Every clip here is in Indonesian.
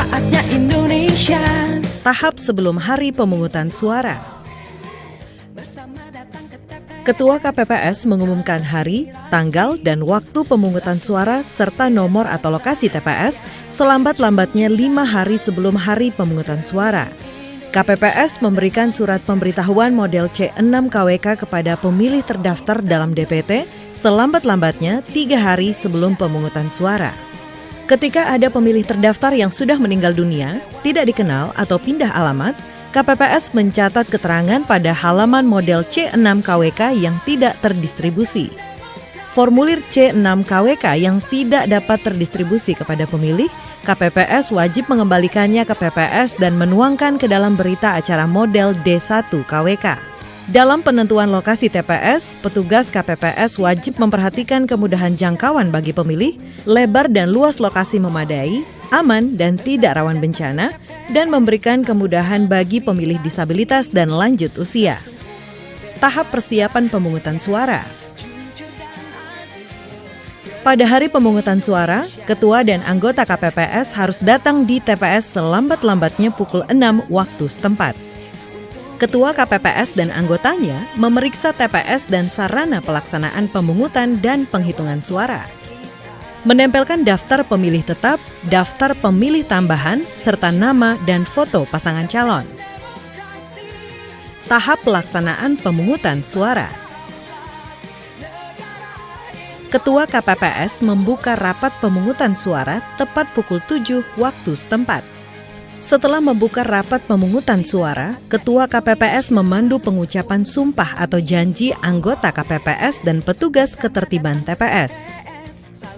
saatnya Indonesia. Tahap sebelum hari pemungutan suara. Ketua KPPS mengumumkan hari, tanggal, dan waktu pemungutan suara serta nomor atau lokasi TPS selambat-lambatnya 5 hari sebelum hari pemungutan suara. KPPS memberikan surat pemberitahuan model C6 KWK kepada pemilih terdaftar dalam DPT selambat-lambatnya 3 hari sebelum pemungutan suara. Ketika ada pemilih terdaftar yang sudah meninggal dunia, tidak dikenal atau pindah alamat, KPPS mencatat keterangan pada halaman model C6 KWK yang tidak terdistribusi. Formulir C6 KWK yang tidak dapat terdistribusi kepada pemilih, KPPS wajib mengembalikannya ke PPS dan menuangkan ke dalam berita acara model D1 KWK. Dalam penentuan lokasi TPS, petugas KPPS wajib memperhatikan kemudahan jangkauan bagi pemilih, lebar dan luas lokasi memadai, aman dan tidak rawan bencana, dan memberikan kemudahan bagi pemilih disabilitas dan lanjut usia. Tahap persiapan pemungutan suara. Pada hari pemungutan suara, ketua dan anggota KPPS harus datang di TPS selambat-lambatnya pukul 6 waktu setempat. Ketua KPPS dan anggotanya memeriksa TPS dan sarana pelaksanaan pemungutan dan penghitungan suara. Menempelkan daftar pemilih tetap, daftar pemilih tambahan, serta nama dan foto pasangan calon. Tahap pelaksanaan pemungutan suara. Ketua KPPS membuka rapat pemungutan suara tepat pukul 7 waktu setempat. Setelah membuka rapat pemungutan suara, Ketua KPPS memandu pengucapan sumpah atau janji anggota KPPS dan petugas ketertiban TPS.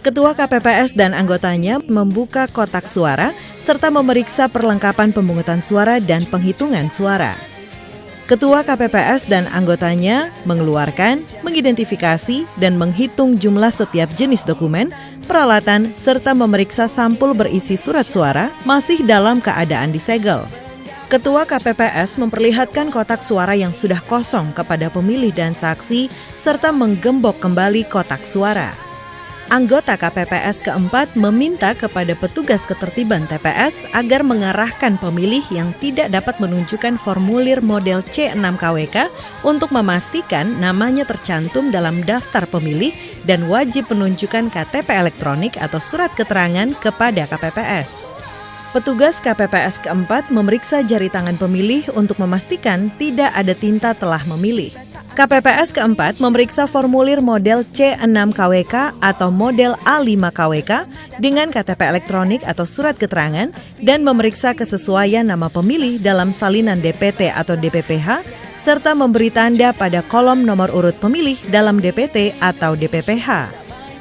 Ketua KPPS dan anggotanya membuka kotak suara serta memeriksa perlengkapan pemungutan suara dan penghitungan suara. Ketua KPPS dan anggotanya mengeluarkan, mengidentifikasi, dan menghitung jumlah setiap jenis dokumen, peralatan, serta memeriksa sampul berisi surat suara masih dalam keadaan disegel. Ketua KPPS memperlihatkan kotak suara yang sudah kosong kepada pemilih dan saksi, serta menggembok kembali kotak suara. Anggota KPPS keempat meminta kepada petugas ketertiban TPS agar mengarahkan pemilih yang tidak dapat menunjukkan formulir model C6 KWK untuk memastikan namanya tercantum dalam daftar pemilih dan wajib menunjukkan KTP elektronik atau surat keterangan kepada KPPS. Petugas KPPS keempat memeriksa jari tangan pemilih untuk memastikan tidak ada tinta telah memilih. KPPS keempat memeriksa formulir model C6 KWK atau model A5 KWK dengan KTP elektronik atau surat keterangan dan memeriksa kesesuaian nama pemilih dalam salinan DPT atau DPPH serta memberi tanda pada kolom nomor urut pemilih dalam DPT atau DPPH.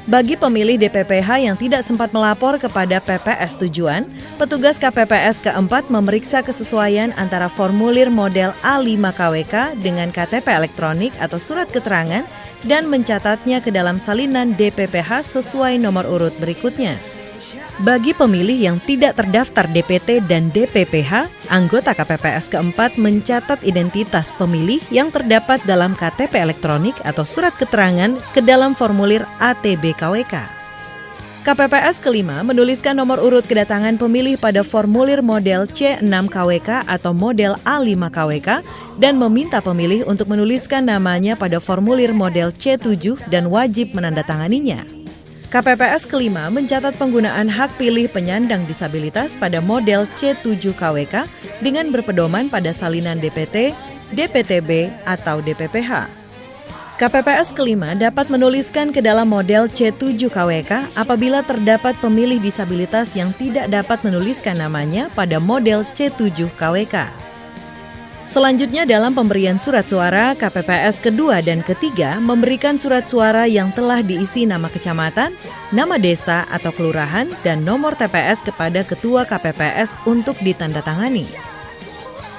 Bagi pemilih DPPH yang tidak sempat melapor kepada PPS tujuan, petugas KPPS keempat memeriksa kesesuaian antara formulir model A5 KWK dengan KTP elektronik atau surat keterangan dan mencatatnya ke dalam salinan DPPH sesuai nomor urut berikutnya. Bagi pemilih yang tidak terdaftar DPT dan DPPH, anggota KPPS keempat mencatat identitas pemilih yang terdapat dalam KTP elektronik atau surat keterangan ke dalam formulir ATB KWK. KPPS kelima menuliskan nomor urut kedatangan pemilih pada formulir model C6 KWK atau model A5 KWK dan meminta pemilih untuk menuliskan namanya pada formulir model C7 dan wajib menandatanganinya. KPPS kelima mencatat penggunaan hak pilih penyandang disabilitas pada model C7 KWK dengan berpedoman pada salinan DPT, DPTB, atau DPPH. KPPS kelima dapat menuliskan ke dalam model C7 KWK apabila terdapat pemilih disabilitas yang tidak dapat menuliskan namanya pada model C7 KWK. Selanjutnya dalam pemberian surat suara, KPPS kedua dan ketiga memberikan surat suara yang telah diisi nama kecamatan, nama desa atau kelurahan, dan nomor TPS kepada Ketua KPPS untuk ditandatangani.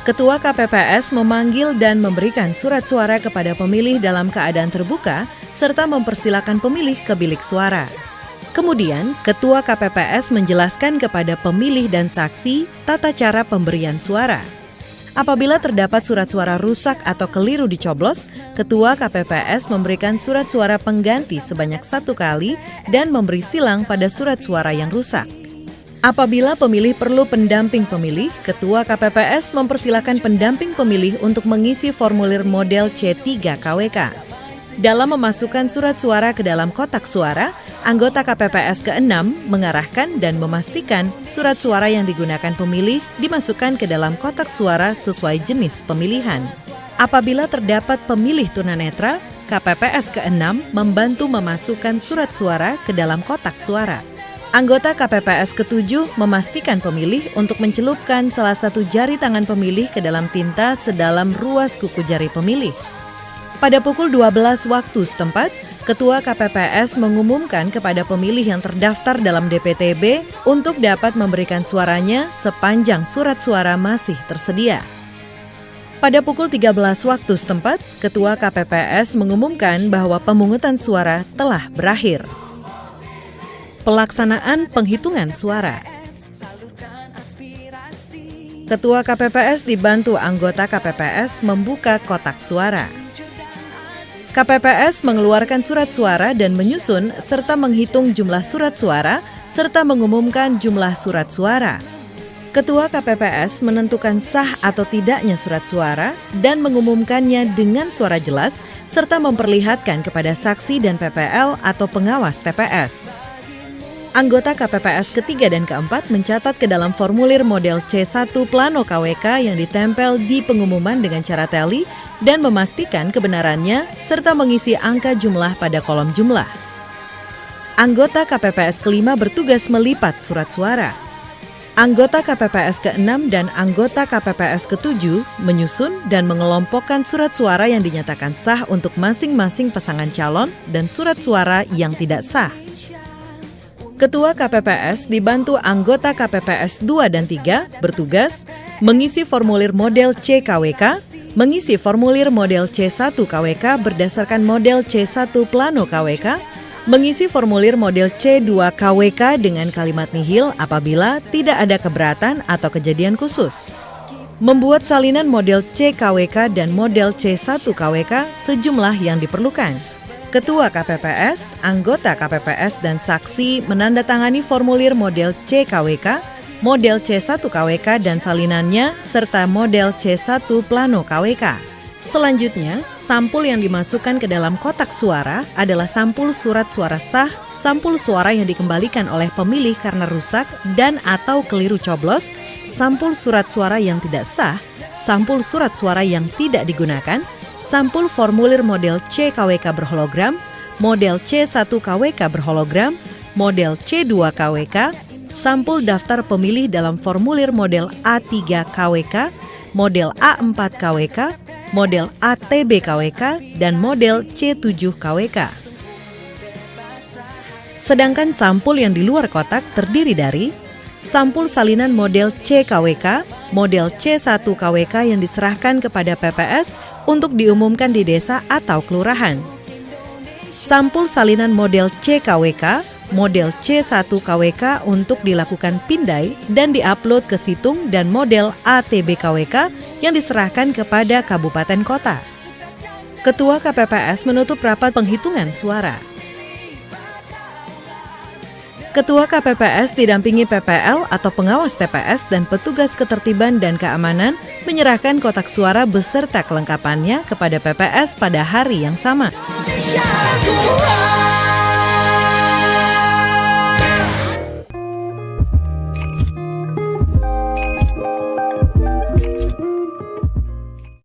Ketua KPPS memanggil dan memberikan surat suara kepada pemilih dalam keadaan terbuka, serta mempersilakan pemilih ke bilik suara. Kemudian, Ketua KPPS menjelaskan kepada pemilih dan saksi tata cara pemberian suara. Apabila terdapat surat suara rusak atau keliru dicoblos, Ketua KPPS memberikan surat suara pengganti sebanyak 1 kali dan memberi silang pada surat suara yang rusak. Apabila pemilih perlu pendamping pemilih, Ketua KPPS mempersilakan pendamping pemilih untuk mengisi formulir model C3 KWK. Dalam memasukkan surat suara ke dalam kotak suara, anggota KPPS ke-6 mengarahkan dan memastikan surat suara yang digunakan pemilih dimasukkan ke dalam kotak suara sesuai jenis pemilihan. Apabila terdapat pemilih tunanetra, KPPS ke-6 membantu memasukkan surat suara ke dalam kotak suara. Anggota KPPS ke-7 memastikan pemilih untuk mencelupkan salah satu jari tangan pemilih ke dalam tinta sedalam ruas kuku jari pemilih. Pada pukul 12 waktu setempat, Ketua KPPS mengumumkan kepada pemilih yang terdaftar dalam DPTB untuk dapat memberikan suaranya sepanjang surat suara masih tersedia. Pada pukul 13 waktu setempat, Ketua KPPS mengumumkan bahwa pemungutan suara telah berakhir. Pelaksanaan penghitungan suara. Ketua KPPS dibantu anggota KPPS membuka kotak suara. KPPS mengeluarkan surat suara dan menyusun serta menghitung jumlah surat suara serta mengumumkan jumlah surat suara. Ketua KPPS menentukan sah atau tidaknya surat suara dan mengumumkannya dengan suara jelas serta memperlihatkan kepada saksi dan PPL atau pengawas TPS. Anggota KPPS ketiga dan keempat mencatat ke dalam formulir model C1 plano KWK yang ditempel di pengumuman dengan cara teli dan memastikan kebenarannya serta mengisi angka jumlah pada kolom jumlah. Anggota KPPS kelima bertugas melipat surat suara. Anggota KPPS ke-6 dan anggota KPPS ke-7 menyusun dan mengelompokkan surat suara yang dinyatakan sah untuk masing-masing pasangan calon dan surat suara yang tidak sah. Ketua KPPS dibantu anggota KPPS 2 dan 3 bertugas mengisi formulir model C KWK, mengisi formulir model C1 KWK berdasarkan model C1 plano KWK, mengisi formulir model C2 KWK dengan kalimat nihil apabila tidak ada keberatan atau kejadian khusus. Membuat salinan model C KWK dan model C1 KWK sejumlah yang diperlukan. Ketua KPPS, anggota KPPS, dan saksi menandatangani formulir model C KWK, model C1 KWK dan salinannya, serta model C1 plano KWK. Selanjutnya, sampul yang dimasukkan ke dalam kotak suara adalah sampul surat suara sah, sampul suara yang dikembalikan oleh pemilih karena rusak dan atau keliru coblos, sampul surat suara yang tidak sah, sampul surat suara yang tidak digunakan, sampul formulir model C KWK berhologram, model C1 KWK berhologram, model C2 KWK, sampul daftar pemilih dalam formulir model A3 KWK, model A4 KWK, model ATB KWK, dan model C7 KWK. Sedangkan sampul yang di luar kotak terdiri dari sampul salinan model C KWK, model C1 KWK yang diserahkan kepada PPS untuk diumumkan di desa atau kelurahan. Sampul salinan model C KWK, model C1 KWK untuk dilakukan pindai dan diupload ke situng dan model ATB KWK yang diserahkan kepada kabupaten kota. Ketua KPPS menutup rapat penghitungan suara. Ketua KPPS didampingi PPL atau pengawas TPS dan petugas ketertiban dan keamanan menyerahkan kotak suara beserta kelengkapannya kepada PPS pada hari yang sama.